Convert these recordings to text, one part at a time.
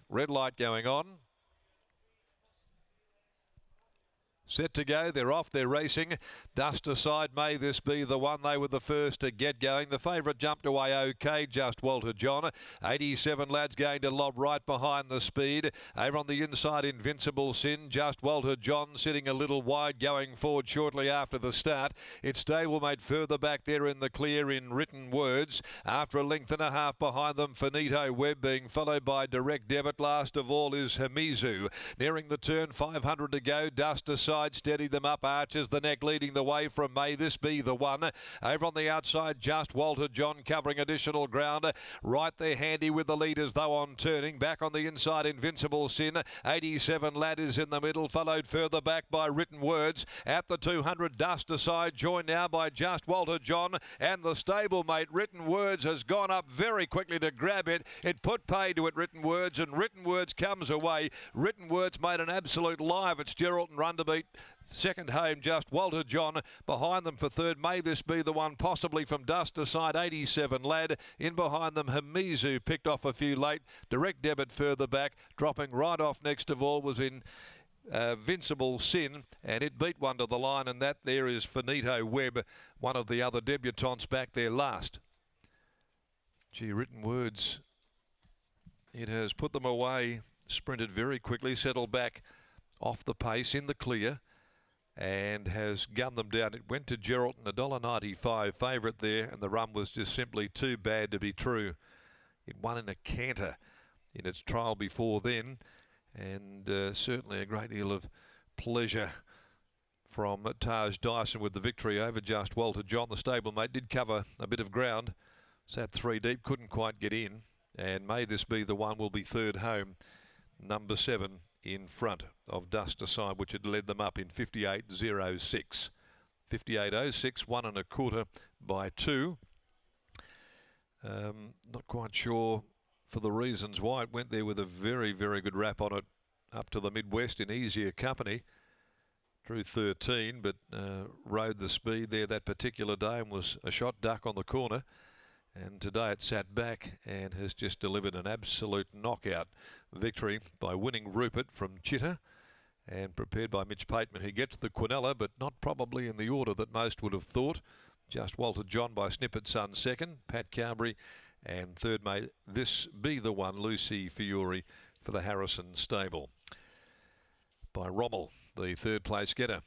Red light going on. Set to go, they're off, they're racing. Dust aside, may this be the one. They were the first to get going. The favourite jumped away okay, Just Walter John. 87 Lads going to lob right behind the speed. Over on the inside, Invincible Sin. Just Walter John sitting a little wide, going forward shortly after the start. It's stablemate further back there in the clear in Written Words. After a length and a half behind them, Finito Webb being followed by Direct Debit. Last of all is Hamizu. Nearing the turn, 500 to go. Dust aside. Steady them up, arches the neck, leading the way from May This Be the One. Over on the outside, Just Walter John covering additional ground. Right there handy with the leaders though on turning. Back on the inside, Invincible Sin. 87 Lad is in the middle, followed further back by Written Words. At the 200, Dust aside, joined now by Just Walter John. And the stablemate, Written Words, has gone up very quickly to grab it. It put pay to it, Written Words, and Written Words comes away. Written Words made an absolute lie of its Geraldton run to beat. Second home, Just Walter John. Behind them for third, May This Be the One, possibly from Dust aside, 87 Lad. In behind them, Hamizu picked off a few late. Direct Debit further back. Dropping right off next of all was in Invincible Sin, and it beat one to the line, and that there is Finito Webb, one of the other debutantes back there last. Gee, Written Words, it has put them away, sprinted very quickly, settled back off the pace in the clear, and has gunned them down. It went to Geraldton, $1.95 favourite there, and the run was just simply too bad to be true. It won in a canter in its trial before then, and certainly a great deal of pleasure from Taj Dyson with the victory over Just Walter John. The stablemate did cover a bit of ground, sat 3 deep, couldn't quite get in, and May This Be the One will be third home, number 7 in front of Dust aside, which had led them up in 58.06. 58.06, 1 1/4 by 2. Not quite sure for the reasons why. It went there with a very, very good rap on it up to the Midwest in easier company. Drew 13, but rode the speed there that particular day and was a shot duck on the corner. And today it sat back and has just delivered an absolute knockout victory by winning Rupert from Chitta, and prepared by Mitch Pateman, who gets the Quinella, but not probably in the order that most would have thought. Just Walter John by Snippet Son second, Pat Carberry, and third May This Be the One, Lucy Fiore for the Harrison stable. By Rommel, the third place getter.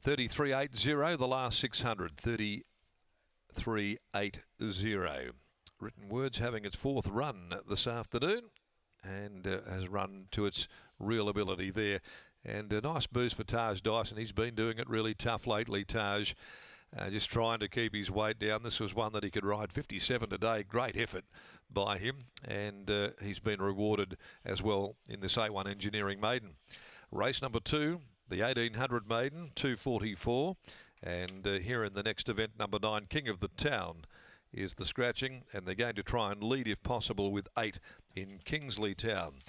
33.80 the last 600, 33.80. Written Words having its fourth run this afternoon, and has run to its real ability there. And a nice boost for Taj Dyson. He's been doing it really tough lately, Taj. Just trying to keep his weight down. This was one that he could ride 57 today. Great effort by him, and he's been rewarded as well in this A1 Engineering Maiden. Race number 2, the 1800 Maiden, 2:44. And here in the next event, number 9, King of the Town, is the scratching, and they're going to try and lead if possible with 8 in Kingsley Town.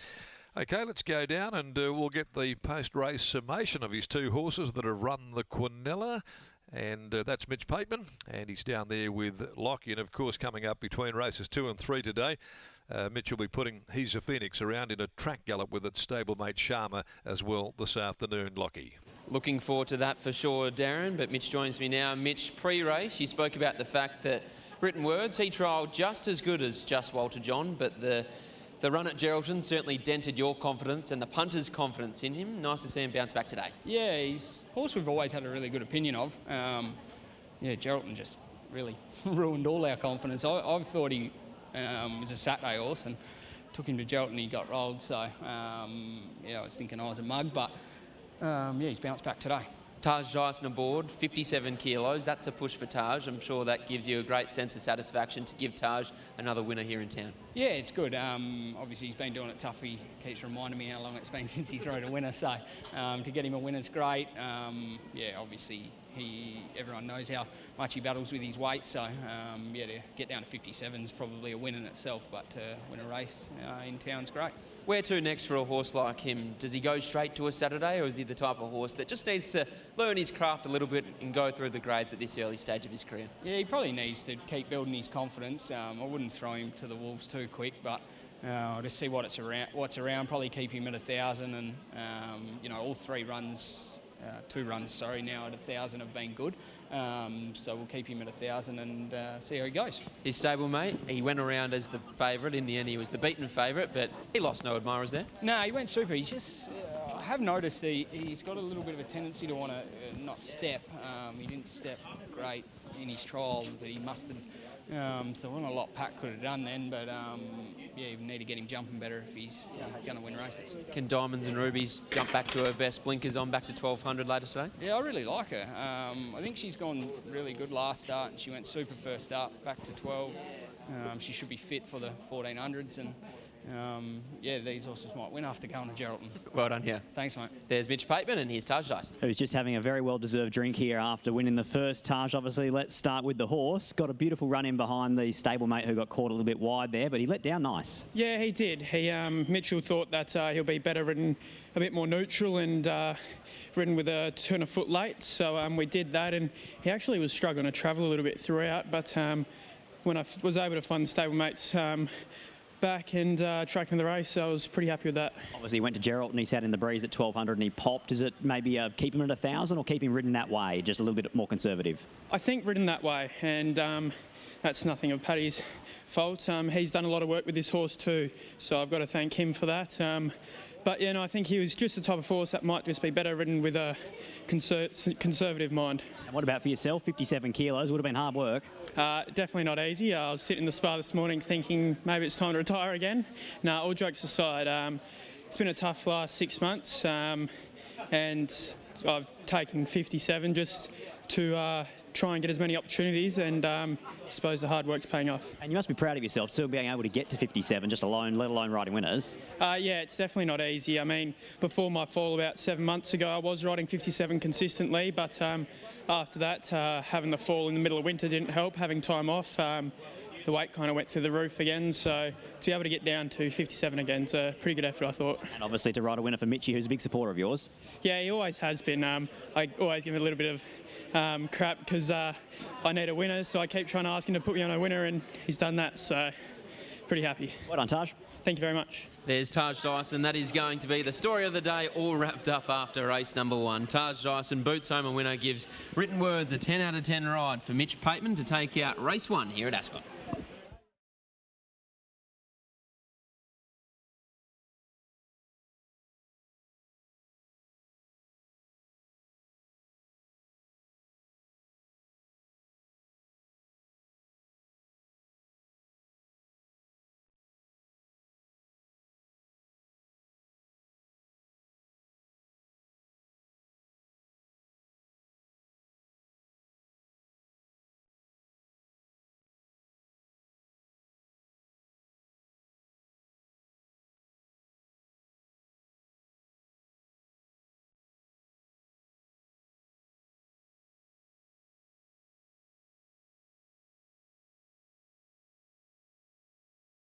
Okay, let's go down and we'll get the post-race summation of his 2 horses that have run the Quinella. And that's Mitch Pateman, and he's down there with Lockie. And of course, coming up between races 2 and 3 today, Mitch will be putting He's a Phoenix around in a track gallop with its stablemate Sharma as well this afternoon, Lockie. Looking forward to that for sure, Darren. But Mitch joins me now. Mitch, pre-race, you spoke about the fact that Written Words, he trialled just as good as Just Walter John, but the run at Geraldton certainly dented your confidence and the punter's confidence in him. Nice to see him bounce back today. Yeah, he's a horse we've always had a really good opinion of. Yeah, Geraldton just really ruined all our confidence. I thought he was a Saturday horse and took him to Geraldton, he got rolled. So, yeah, I was thinking I was a mug, but yeah, he's bounced back today. Taj Dyson aboard, 57 kilos. That's a push for Taj. I'm sure that gives you a great sense of satisfaction to give Taj another winner here in town. Yeah, it's good. Obviously, he's been doing it tough. He keeps reminding me how long it's been since he's rode a winner. So to get him a winner's great. Yeah, obviously, everyone knows how much he battles with his weight. So yeah, to get down to 57 is probably a win in itself. But to win a race in town's great. Where to next for a horse like him? Does he go straight to a Saturday, or is he the type of horse that just needs to learn his craft a little bit and go through the grades at this early stage of his career? Yeah, he probably needs to keep building his confidence. I wouldn't throw him to the wolves too quick, but I'll just see what's around. Probably keep him at 1,000, and all 2 runs now at 1,000 have been good. So we'll keep him at 1,000 and see how he goes. His stablemate, he went around as the favourite. In the end, he was the beaten favourite, but he lost no admirers there. No, he went super. He's just, I have noticed he's got a little bit of a tendency to want to not step. He didn't step great in his trial, but he must have. So not a lot Pat could have done then, but you need to get him jumping better if he's going to win races. Can Diamonds and Rubies jump back to her best? Blinkers on back to 1,200 later today? Yeah, I really like her. I think she's gone really good last start, and she went super first start, back to 12. She should be fit for the 1,400s, and these horses might win after going to Geraldton. Well done here. Thanks, mate. There's Mitch Pateman, and here's Taj Dyson. Who's just having a very well-deserved drink here after winning the first. Taj, obviously, let's start with the horse. Got a beautiful run in behind the stablemate who got caught a little bit wide there, but he let down nice. Yeah, he did. Mitchell thought that he'll be better ridden a bit more neutral and ridden with a turn of foot late. So we did that, and he actually was struggling to travel a little bit throughout. But when I was able to find the stablemates back and tracking the race, so I was pretty happy with that. Obviously, he went to Geraldton, he sat in the breeze at 1,200 and he popped. Is it maybe keep him at 1,000 or keep him ridden that way, just a little bit more conservative? I think ridden that way, and that's nothing of Paddy's fault. He's done a lot of work with this horse too, so I've got to thank him for that. But I think he was just the type of horse that might just be better ridden with a conservative mind. And what about for yourself? 57 kilos, would have been hard work. Definitely not easy. I was sitting in the spa this morning thinking maybe it's time to retire again. No, all jokes aside, it's been a tough last 6 months, and I've taken 57 just to try and get as many opportunities, and I suppose the hard work's paying off. And you must be proud of yourself still being able to get to 57 just alone, let alone riding winners. Yeah, it's definitely not easy. I mean, before my fall about 7 months ago, I was riding 57 consistently, but after that, having the fall in the middle of winter didn't help. Having time off, the weight kind of went through the roof again, so to be able to get down to 57 again is a pretty good effort, I thought. And obviously to ride a winner for Mitchie, who's a big supporter of yours. Yeah, he always has been. I always give him a little bit of crap because I need a winner, so I keep trying to ask him to put me on a winner, and he's done that, so pretty happy. Well done, Taj. Thank you very much. There's Taj Dyson. That is going to be the story of the day, all wrapped up after race number 1. Taj Dyson boots home a winner, gives Written Words a 10 out of 10 ride for Mitch Pateman to take out race 1 here at Ascot.